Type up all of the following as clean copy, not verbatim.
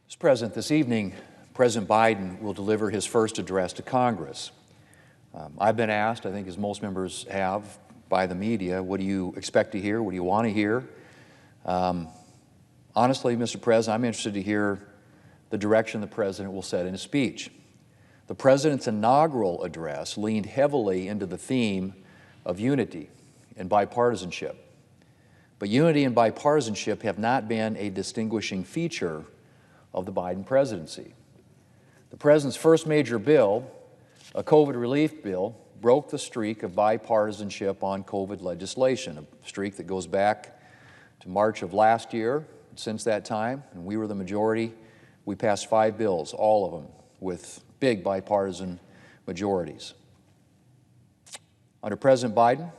Mr. President, this evening, President Biden will deliver his first address to Congress. I've been asked, I think as most members have, by the media, what do you expect to hear? What do you want to hear? Honestly, Mr. President, I'm interested to hear the direction the President will set in his speech. The President's inaugural address leaned heavily into the theme of unity and bipartisanship. But unity and bipartisanship have not been a distinguishing feature of the Biden presidency. The President's first major bill, a COVID relief bill, broke the streak of bipartisanship on COVID legislation, a streak that goes back to March of last year. Since that time, and we were the majority, we passed 5 bills, all of them with big bipartisan majorities. Under President Biden,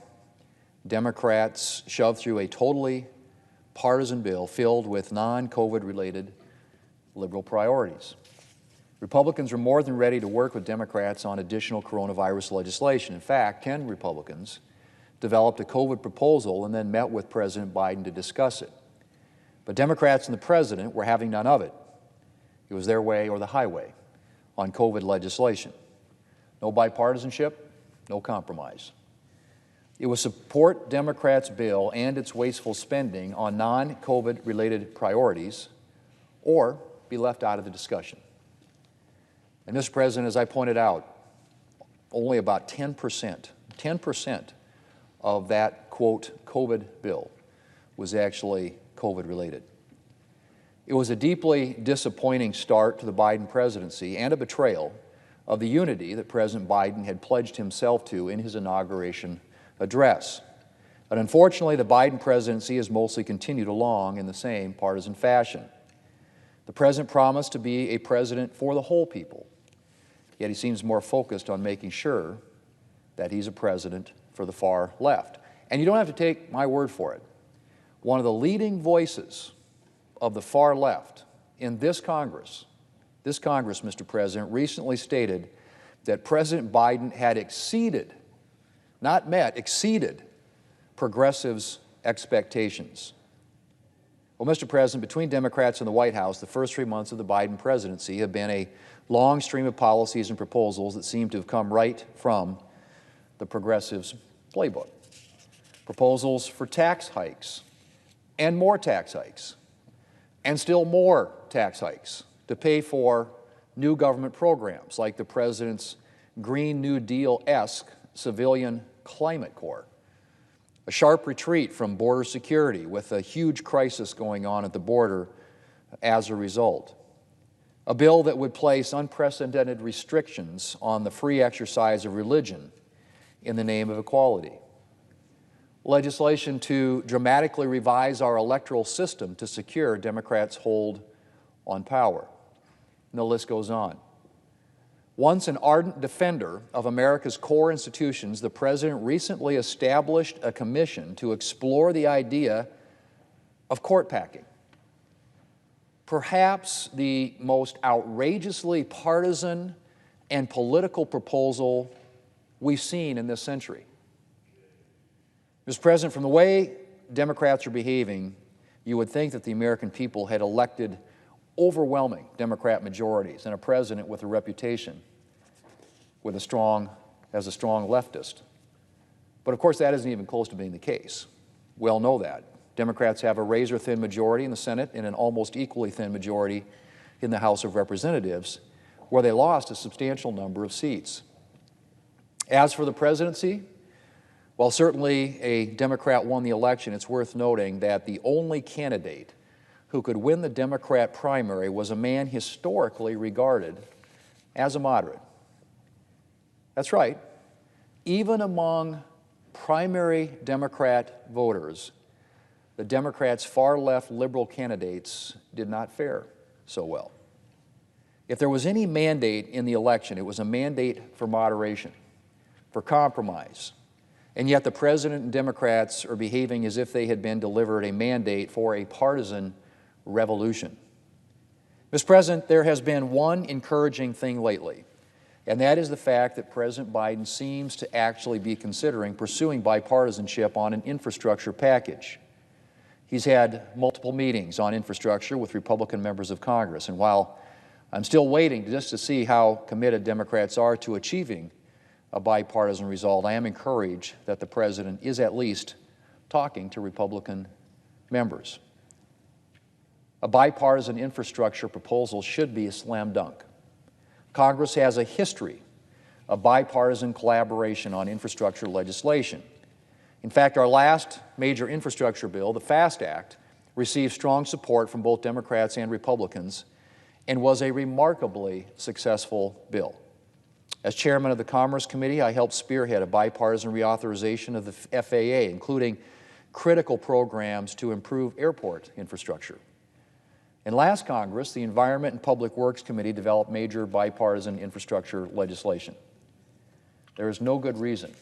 Democrats shoved through a totally partisan bill filled with non-COVID related liberal priorities. Republicans were more than ready to work with Democrats on additional coronavirus legislation. In fact, 10 Republicans developed a COVID proposal and then met with President Biden to discuss it. But Democrats and the President were having none of it. It was their way or the highway on COVID legislation. No bipartisanship, no compromise. It was support Democrats' bill and its wasteful spending on non-COVID related priorities or be left out of the discussion. And Mr. President, as I pointed out, only about 10% of that, quote, COVID bill was actually COVID-related. It was a deeply disappointing start to the Biden presidency and a betrayal of the unity that President Biden had pledged himself to in his inauguration address. But unfortunately, the Biden presidency has mostly continued along in the same partisan fashion. The President promised to be a president for the whole people, yet he seems more focused on making sure that he's a president for the far left. And you don't have to take my word for it. One of the leading voices of the far left in this Congress, Mr. President, recently stated that President Biden had exceeded, not met, exceeded progressives' expectations. Well, Mr. President, between Democrats and the White House, the first 3 months of the Biden presidency have been a long stream of policies and proposals that seem to have come right from the progressives' playbook. Proposals for tax hikes, and more tax hikes, and still more tax hikes to pay for new government programs like the President's Green New Deal-esque Civilian Climate Corps, a sharp retreat from border security with a huge crisis going on at the border as a result, a bill that would place unprecedented restrictions on the free exercise of religion in the name of equality, legislation to dramatically revise our electoral system to secure Democrats' hold on power. And the list goes on. Once an ardent defender of America's core institutions, the President recently established a commission to explore the idea of court packing. Perhaps the most outrageously partisan and political proposal we've seen in this century. Mr. President, from the way Democrats are behaving, you would think that the American people had elected overwhelming Democrat majorities and a president with a reputation as a strong leftist. But of course, that isn't even close to being the case. We all know that. Democrats have a razor-thin majority in the Senate and an almost equally thin majority in the House of Representatives, where they lost a substantial number of seats. As for the presidency, while certainly a Democrat won the election, it's worth noting that the only candidate who could win the Democrat primary was a man historically regarded as a moderate. That's right. Even among primary Democrat voters, the Democrats' far-left liberal candidates did not fare so well. If there was any mandate in the election, it was a mandate for moderation, for compromise. And yet the President and Democrats are behaving as if they had been delivered a mandate for a partisan revolution. Mr. President, there has been one encouraging thing lately, and that is the fact that President Biden seems to actually be considering pursuing bipartisanship on an infrastructure package. He's had multiple meetings on infrastructure with Republican members of Congress, and while I'm still waiting just to see how committed Democrats are to achieving a bipartisan result, I am encouraged that the President is at least talking to Republican members. A bipartisan infrastructure proposal should be a slam dunk. Congress has a history of bipartisan collaboration on infrastructure legislation. In fact, our last major infrastructure bill, the FAST Act, received strong support from both Democrats and Republicans and was a remarkably successful bill. As chairman of the Commerce Committee, I helped spearhead a bipartisan reauthorization of the FAA, including critical programs to improve airport infrastructure. In last Congress, the Environment and Public Works Committee developed major bipartisan infrastructure legislation. There is no good reason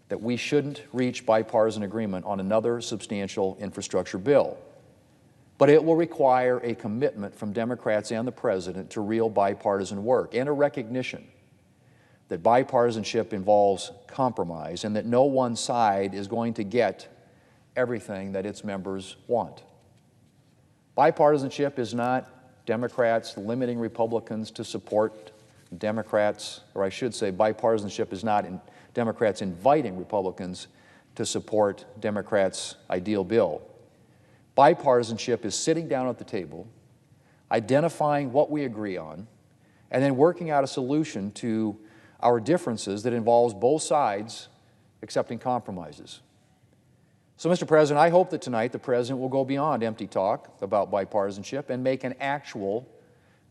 that we shouldn't reach bipartisan agreement on another substantial infrastructure bill. But it will require a commitment from Democrats and the President to real bipartisan work and a recognition that bipartisanship involves compromise and that no one side is going to get everything that its members want. Bipartisanship is not Democrats limiting Republicans to support Democrats, or I should say bipartisanship is not Democrats inviting Republicans to support Democrats' ideal bill. Bipartisanship is sitting down at the table, identifying what we agree on, and then working out a solution to our differences that involves both sides accepting compromises. So, Mr. President, I hope that tonight the President will go beyond empty talk about bipartisanship and make an actual,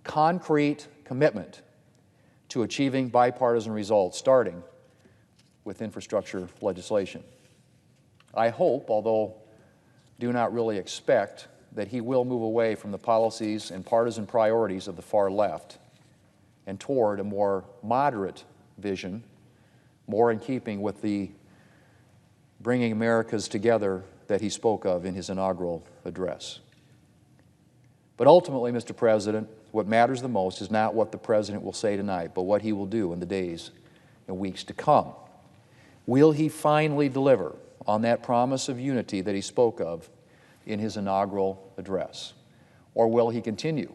concrete commitment to achieving bipartisan results, starting with infrastructure legislation. I hope, although do not really expect, that he will move away from the policies and partisan priorities of the far left and toward a more moderate vision, more in keeping with the bringing Americas together that he spoke of in his inaugural address. But ultimately, Mr. President, what matters the most is not what the President will say tonight, but what he will do in the days and weeks to come. Will he finally deliver on that promise of unity that he spoke of in his inaugural address? Or will he continue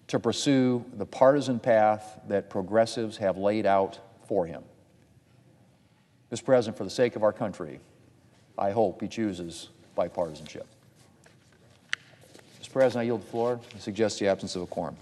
to pursue the partisan path that progressives have laid out for him? Mr. President, for the sake of our country, I hope he chooses bipartisanship. Mr. President, I yield the floor and suggest the absence of a quorum.